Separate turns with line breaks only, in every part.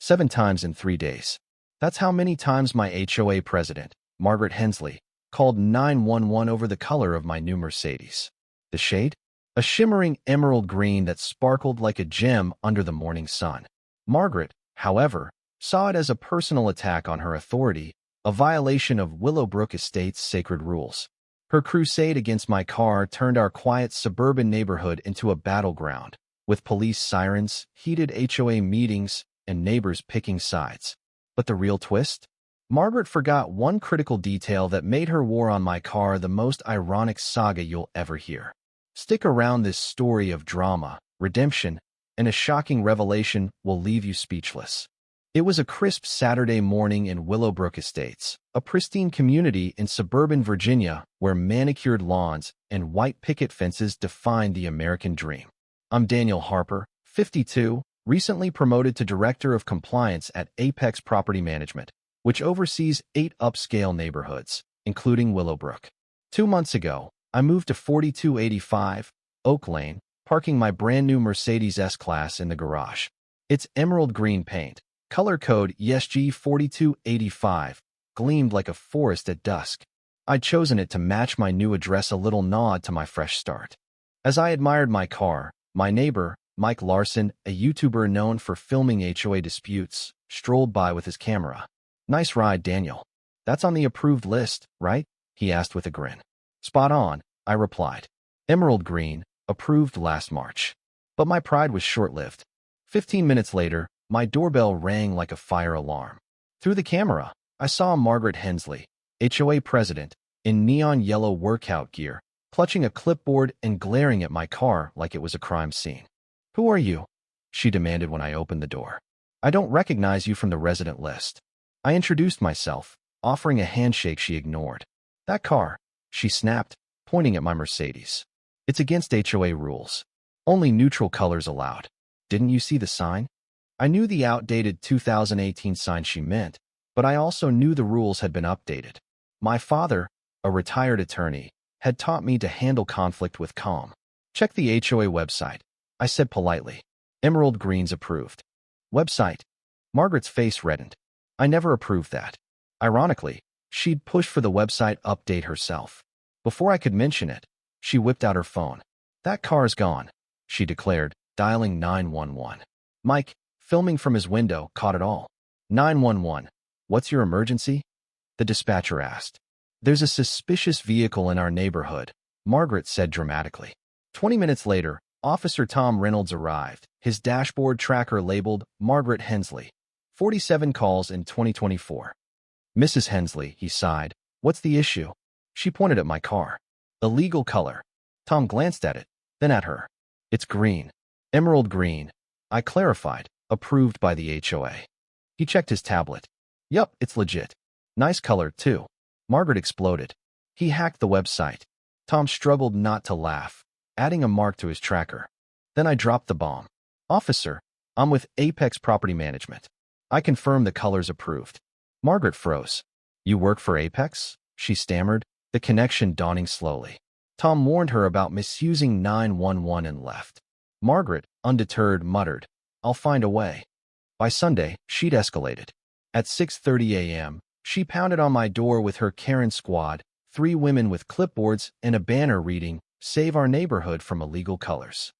7 times in 3 days. That's how many times my HOA president, Margaret Hensley, called 911 over the color of my new Mercedes. The shade? A shimmering emerald green that sparkled like a gem under the morning sun. Margaret, however, saw it as a personal attack on her authority, a violation of Willowbrook Estate's sacred rules. Her crusade against my car turned our quiet suburban neighborhood into a battleground, with police sirens, heated HOA meetings, and neighbors picking sides. But the real twist? Margaret forgot one critical detail that made her war on my car the most ironic saga you'll ever hear. Stick around, this story of drama, redemption, and a shocking revelation will leave you speechless. It was a crisp Saturday morning in Willowbrook Estates, a pristine community in suburban Virginia where manicured lawns and white picket fences define the American dream. I'm Daniel Harper, 52, recently promoted to Director of Compliance at Apex Property Management, which oversees 8 upscale neighborhoods, including Willowbrook. 2 months ago, I moved to 4285 Oak Lane, parking my brand-new Mercedes S-Class in the garage. Its emerald green paint, color code ESG 4285, gleamed like a forest at dusk. I'd chosen it to match my new address, a little nod to my fresh start. As I admired my car, my neighbor, Mike Larson, a YouTuber known for filming HOA disputes, strolled by with his camera. "Nice ride, Daniel. That's on the approved list, right?" he asked with a grin. "Spot on," I replied. "Emerald green, approved last March." But my pride was short-lived. 15 minutes later, my doorbell rang like a fire alarm. Through the camera, I saw Margaret Hensley, HOA president, in neon yellow workout gear, clutching a clipboard and glaring at my car like it was a crime scene. "Who are you?" she demanded when I opened the door. "I don't recognize you from the resident list." I introduced myself, offering a handshake she ignored. "That car," she snapped, pointing at my Mercedes. "It's against HOA rules. Only neutral colors allowed. Didn't you see the sign?" I knew the outdated 2018 sign she meant, but I also knew the rules had been updated. My father, a retired attorney, had taught me to handle conflict with calm. "Check the HOA website," I said politely. "Emerald green's approved." "Website?" Margaret's face reddened. "I never approved that." Ironically, she'd pushed for the website update herself. Before I could mention it, she whipped out her phone. "That car's gone," she declared, dialing 911. Mike, filming from his window, caught it all. "911, what's your emergency?" the dispatcher asked. "There's a suspicious vehicle in our neighborhood," Margaret said dramatically. 20 minutes later, Officer Tom Reynolds arrived, his dashboard tracker labeled Margaret Hensley. 47 calls in 2024. "Mrs. Hensley," he sighed. "What's the issue?" She pointed at my car. "Illegal color." Tom glanced at it, then at her. "It's green. Emerald green," I clarified, "approved by the HOA." He checked his tablet. "Yup, it's legit. Nice color, too." Margaret exploded. "He hacked the website." Tom struggled not to laugh, adding a mark to his tracker. Then I dropped the bomb. "Officer, I'm with Apex Property Management. I confirm the color's approved." Margaret froze. "You work for Apex?" she stammered, the connection dawning slowly. Tom warned her about misusing 911 and left. Margaret, undeterred, muttered, "I'll find a way." By Sunday, she'd escalated. At 6:30 a.m., she pounded on my door with her Karen squad, 3 women with clipboards and a banner reading, "Save our neighborhood from illegal colors."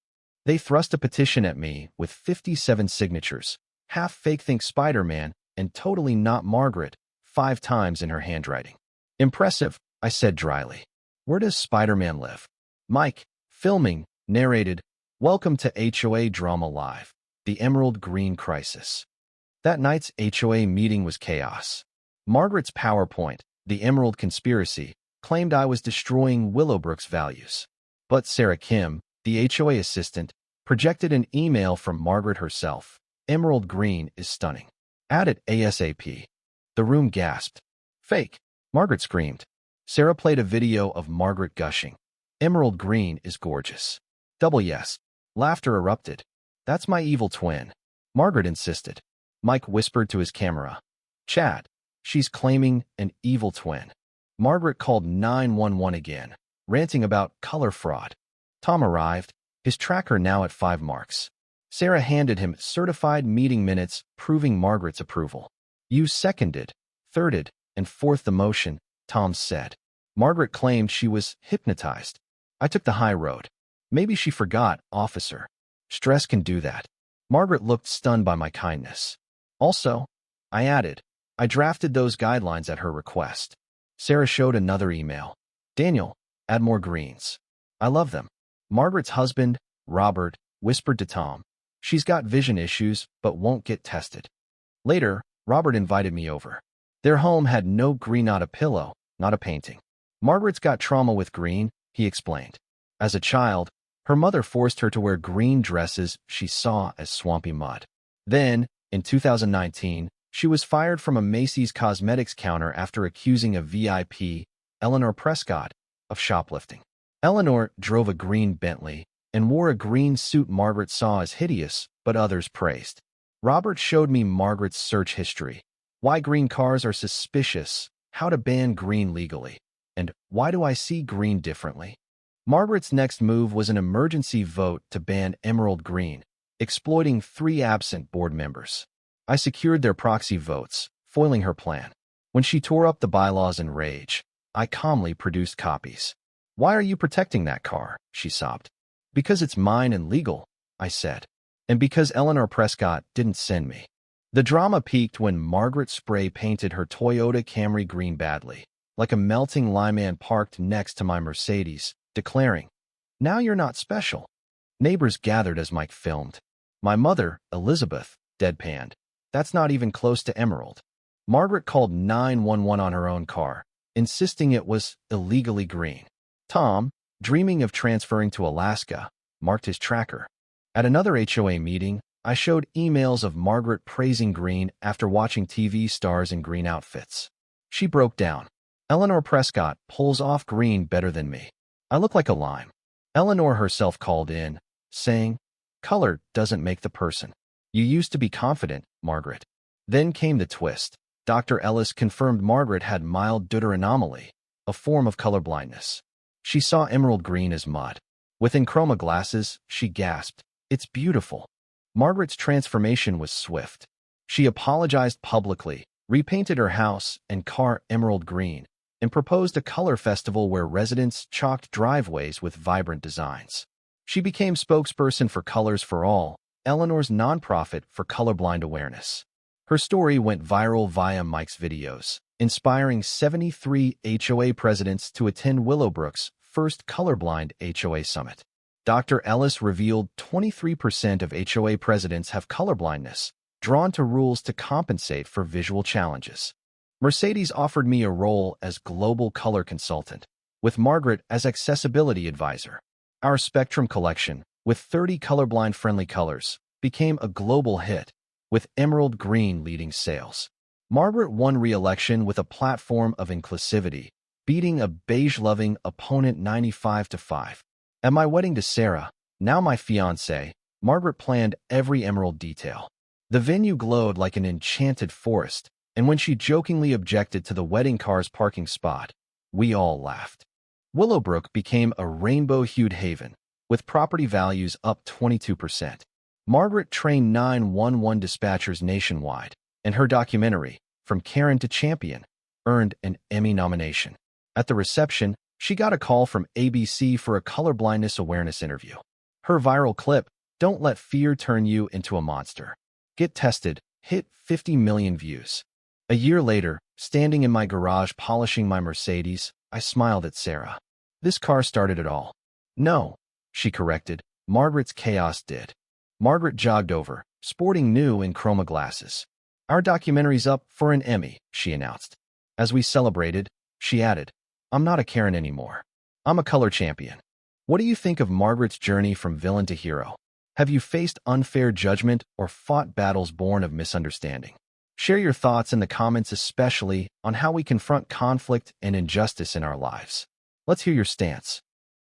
They thrust a petition at me with 57 signatures, half fake think Spider-Man and totally not Margaret, 5 times in her handwriting. "Impressive," I said dryly. "Where does Spider-Man live?" Mike, filming, narrated, "Welcome to HOA Drama Live, the Emerald Green Crisis." That night's HOA meeting was chaos. Margaret's PowerPoint, "The Emerald Conspiracy," claimed I was destroying Willowbrook's values. But Sarah Kim, the HOA assistant, projected an email from Margaret herself. "Emerald green is stunning. Add it ASAP." The room gasped. "Fake," Margaret screamed. Sarah played a video of Margaret gushing. "Emerald green is gorgeous." Double yes. Laughter erupted. "That's my evil twin," Margaret insisted. Mike whispered to his camera. "Chad, she's claiming an evil twin." Margaret called 911 again, ranting about color fraud. Tom arrived, his tracker now at 5 marks. Sarah handed him certified meeting minutes proving Margaret's approval. You seconded, thirded, and fourth the motion, Tom said. Margaret claimed she was hypnotized. I took the high road. Maybe she forgot, officer. Stress can do that. Margaret looked stunned by my kindness. Also, I added, I drafted those guidelines at her request. Sarah showed another email. Daniel, add more greens. I love them. Margaret's husband, Robert, whispered to Tom. She's got vision issues, but won't get tested. Later, Robert invited me over. Their home had no green, not a pillow, not a painting. Margaret's got trauma with green, he explained. As a child, her mother forced her to wear green dresses she saw as swampy mud. Then, in 2019, she was fired from a Macy's cosmetics counter after accusing a VIP, Eleanor Prescott, of shoplifting. Eleanor drove a green Bentley and wore a green suit Margaret saw as hideous, but others praised. Robert showed me Margaret's search history. Why green cars are suspicious, how to ban green legally, and why do I see green differently? Margaret's next move was an emergency vote to ban emerald green, exploiting 3 absent board members. I secured their proxy votes, foiling her plan. When she tore up the bylaws in rage, I calmly produced copies. Why are you protecting that car? She sobbed. Because it's mine and legal, I said. And because Eleanor Prescott didn't send me. The drama peaked when Margaret spray painted her Toyota Camry green badly, like a melting limeman parked next to my Mercedes, declaring, "Now you're not special." Neighbors gathered as Mike filmed. My mother, Elizabeth, deadpanned. That's not even close to emerald. Margaret called 911 on her own car, insisting it was illegally green. Tom, dreaming of transferring to Alaska, marked his tracker. At another HOA meeting, I showed emails of Margaret praising green after watching TV stars in green outfits. She broke down. Eleanor Prescott pulls off green better than me. I look like a lime. Eleanor herself called in, saying, "Color doesn't make the person. You used to be confident, Margaret." Then came the twist. Dr. Ellis confirmed Margaret had mild Dutter anomaly, a form of colorblindness. She saw emerald green as mud. With chroma glasses, she gasped, "It's beautiful." Margaret's transformation was swift. She apologized publicly, repainted her house and car emerald green, and proposed a color festival where residents chalked driveways with vibrant designs. She became spokesperson for Colors for All, Eleanor's nonprofit for colorblind awareness. Her story went viral via Mike's videos, inspiring 73 HOA presidents to attend Willowbrook's first colorblind HOA summit. Dr. Ellis revealed 23% of HOA presidents have colorblindness, drawn to rules to compensate for visual challenges. Mercedes offered me a role as global color consultant, with Margaret as accessibility advisor. Our Spectrum collection, with 30 colorblind-friendly colors, became a global hit, with emerald green leading sales. Margaret won re-election with a platform of inclusivity, beating a beige-loving opponent 95-5. At my wedding to Sarah, now my fiancée, Margaret planned every emerald detail. The venue glowed like an enchanted forest, and when she jokingly objected to the wedding car's parking spot, we all laughed. Willowbrook became a rainbow-hued haven, with property values up 22%. Margaret trained 911 dispatchers nationwide, and her documentary, From Karen to Champion, earned an Emmy nomination. At the reception, she got a call from ABC for a colorblindness awareness interview. Her viral clip, "Don't Let Fear Turn You Into a Monster. Get Tested," hit 50 million views. A year later, standing in my garage polishing my Mercedes, I smiled at Sarah. "This car started it all." "No," she corrected, "Margaret's chaos did." Margaret jogged over, sporting new chroma glasses. "Our documentary's up for an Emmy," she announced. As we celebrated, she added, "I'm not a Karen anymore. I'm a color champion." What do you think of Margaret's journey from villain to hero? Have you faced unfair judgment or fought battles born of misunderstanding? Share your thoughts in the comments, especially on how we confront conflict and injustice in our lives. Let's hear your stance.